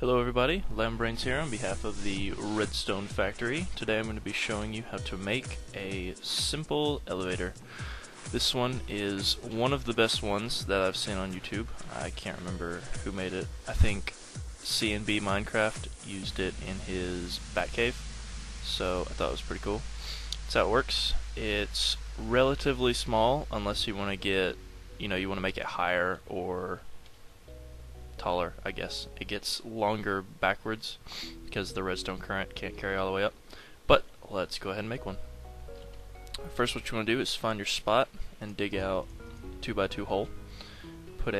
Hello everybody, Lambrains here on behalf of the Redstone Factory. Today I'm going to be showing you how to make a simple elevator. This one is one of the best ones that I've seen on YouTube. I can't remember who made it. I think CNBMinecraft used it in his Batcave, so I thought it was pretty cool. That's how it works. It's relatively small unless you want to get, you want to make it higher or taller, I guess. It gets longer backwards because the redstone current can't carry all the way up. But let's go ahead and make one. First, what you want to do is find your spot and dig out a 2x2 hole. Put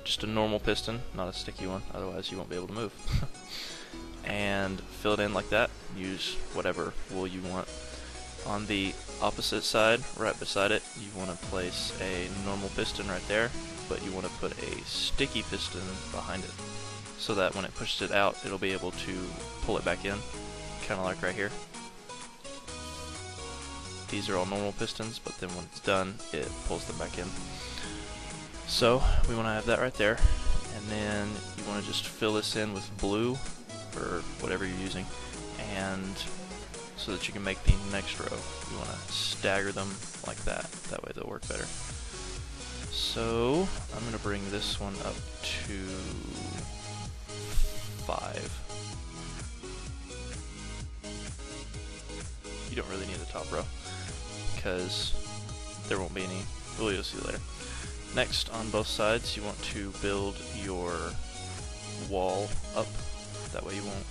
just a normal piston, not a sticky one, otherwise you won't be able to move. And fill it in like that. Use whatever wool you want. On the opposite side, right beside it, you want to place a normal piston right there, but you want to put a sticky piston behind it so that when it pushes it out, it'll be able to pull it back in, kind of like right here. These are all normal pistons, but then when it's done, it pulls them back in. So we want to have that right there, and then you want to just fill this in with blue or whatever you're using, and so that you can make the next row, you want to stagger them like that. That way they'll work better. So I'm going to bring this one up to 5. You don't really need the top row because there won't be any. You'll see later. Next, on both sides, you want to build your wall up. That way you won't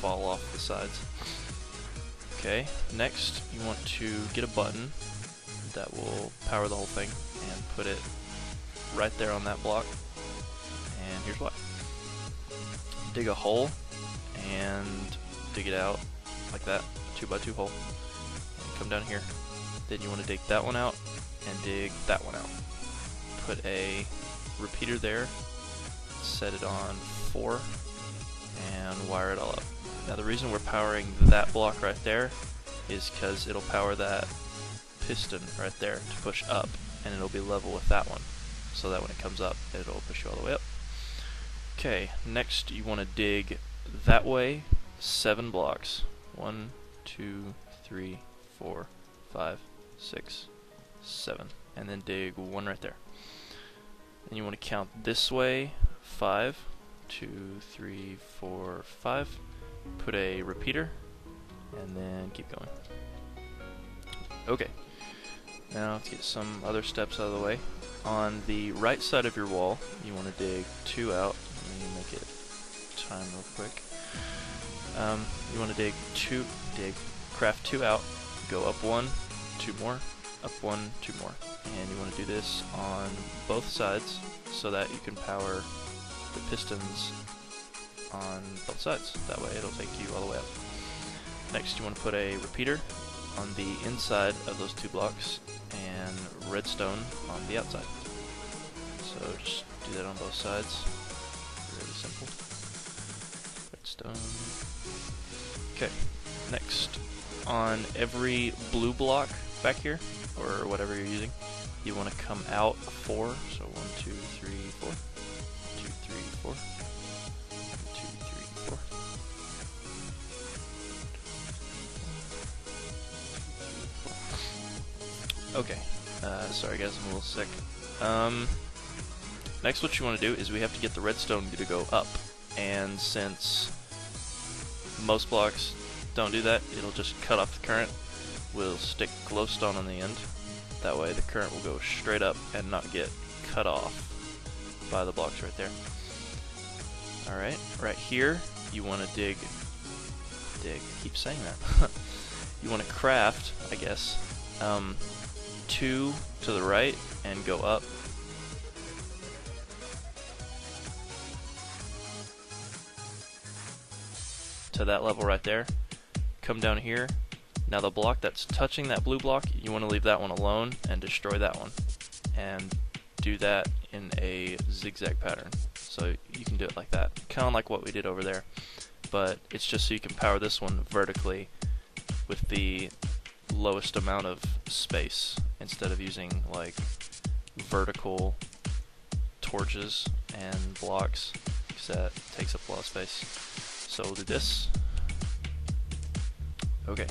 fall off the sides. Okay, next you want to get a button that will power the whole thing and put it right there on that block. And here's why. Dig a hole and dig it out like that, 2x2 hole. And come down here. Then you want to dig that one out and dig that one out. Put a repeater there, set it on 4, and wire it all up. Now the reason we're powering that block right there is because it'll power that piston right there to push up, and it'll be level with that one, so that when it comes up, it'll push you all the way up. Okay, next you want to dig that way 7 blocks. 1, 2, 3, 4, 5, 6, 7, and then dig one right there. And you want to count this way 5, 2, 3, 4, 5. Put a repeater, and then keep going. Okay, now let's get some other steps out of the way. On the right side of your wall, you want to dig 2 out. Let me make it time real quick. You want to craft 2 out, go up 1, 2 more, up 1, 2 more. And you want to do this on both sides so that you can power the pistons on both sides. That way it'll take you all the way up. Next you want to put a repeater on the inside of those 2 blocks and redstone on the outside. So just do that on both sides. Really simple. Redstone. Okay, next on every blue block back here, or whatever you're using, you want to come out 4. So 1, 2, 3, 4. 2, 3, 4. Okay, sorry guys, I'm a little sick. Next what you want to do is we have to get the redstone to go up, and since most blocks don't do that, it'll just cut off the current. We'll stick glowstone on the end. That way the current will go straight up and not get cut off by the blocks right there. Alright, right here you want to dig, I keep saying that. You want to craft, I guess, 2 to the right and go up. To that level right there. Come down here. Now the block that's touching that blue block, you want to leave that one alone and destroy that one. And do that in a zigzag pattern. So you can do it like that. Kind of like what we did over there. But it's just so you can power this one vertically with the lowest amount of space instead of using like vertical torches and blocks, because because that takes up a lot of space. So we'll do this. Okay,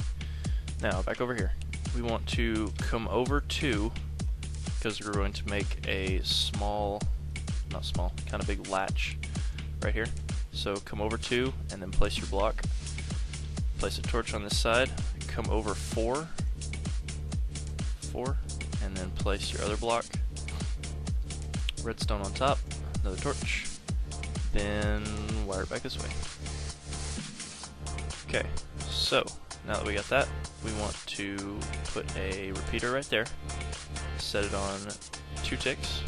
now back over here. We want to come over to, because we're going to make a small, not small, kind of big latch right here. So come over to, and then place your block. Place a torch on this side. Come over 4, and then place your other block. Redstone on top, another torch, then wire it back this way. Okay, so now that we got that, we want to put a repeater right there, set it on 2 ticks,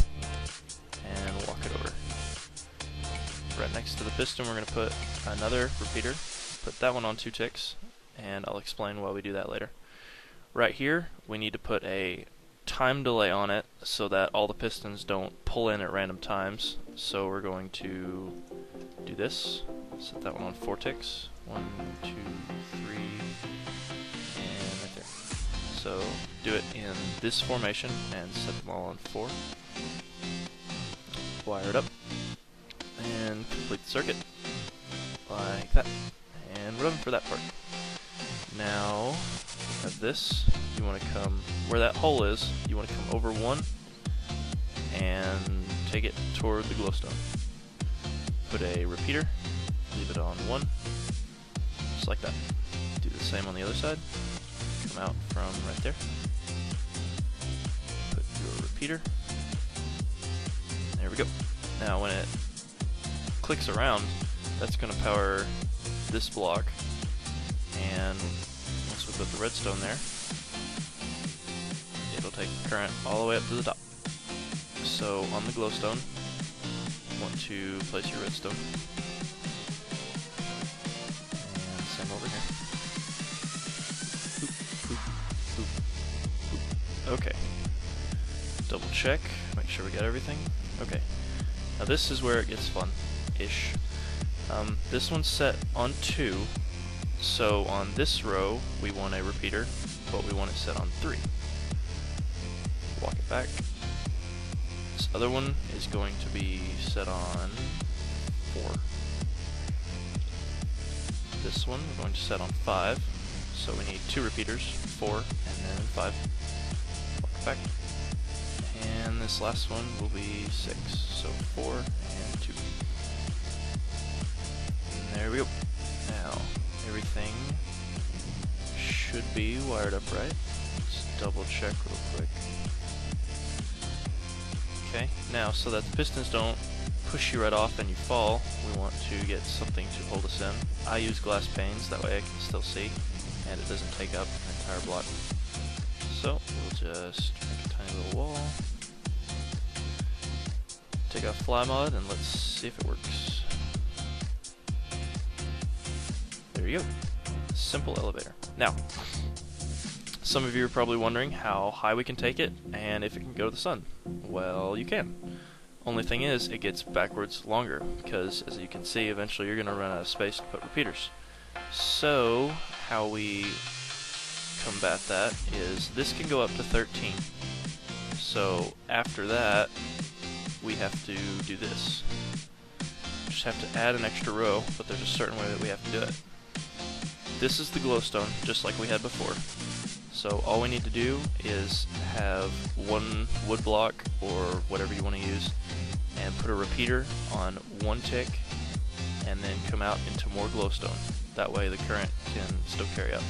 and walk it over. Right next to the piston, we're going to put another repeater, put that one on 2 ticks, and I'll explain why we do that later. Right here, we need to put a time delay on it so that all the pistons don't pull in at random times. So we're going to do this, set that one on 4 ticks, 1, 2, 3, and right there. So do it in this formation and set them all on 4. Wire it up and complete the circuit like that, and we're done for that part. Now we have this. You want to come where that hole is, you want to come over 1 and take it toward the glowstone. Put a repeater, leave it on 1, just like that. Do the same on the other side. Come out from right there. Put your repeater. There we go. Now when it clicks around, that's going to power this block, and once we put the redstone there, it'll take the current all the way up to the top. So on the glowstone, you want to place your redstone, and same over here. Boop, boop, boop, boop. Okay, double check, make sure we got everything. Okay, now this is where it gets fun-ish. This one's set on 2, so on this row we want a repeater, but we want it set on 3. Walk it back. This other one is going to be set on 4. This one we're going to set on 5, so we need 2 repeaters, 4 and then 5. Walk it back. And this last one will be 6, so 4 and 2. And there we go. Now, everything should be wired up right. Let's double check real quick. Okay, now so that the pistons don't push you right off and you fall, we want to get something to hold us in. I use glass panes, that way I can still see, and it doesn't take up an entire block. So, we'll just make a tiny little wall. Take off fly mod and let's see if it works. There you go. Simple elevator. Now, some of you are probably wondering how high we can take it and if it can go to the sun. Well, you can. Only thing is, it gets backwards longer because, as you can see, eventually you're going to run out of space to put repeaters. So, how we combat that is this can go up to 13. So, after that, we have to do this. Just have to add an extra row, but there's a certain way that we have to do it. This is the glowstone, just like we had before. So all we need to do is have 1 wood block, or whatever you want to use, and put a repeater on 1 tick, and then come out into more glowstone. That way the current can still carry up.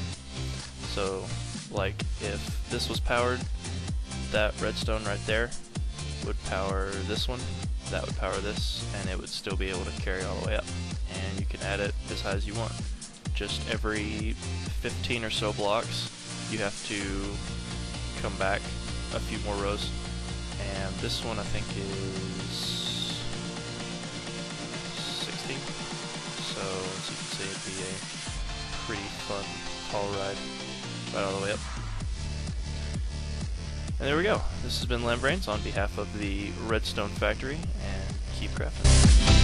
So, like, if this was powered, that redstone right there would power this one, that would power this, and it would still be able to carry all the way up. And you can add it as high as you want. Just every 15 or so blocks, you have to come back a few more rows. And this one I think is 60. So as you can see, it'd be a pretty fun tall ride right all the way up. And there we go. This has been Lambrains on behalf of the Redstone Factory, and keep crafting.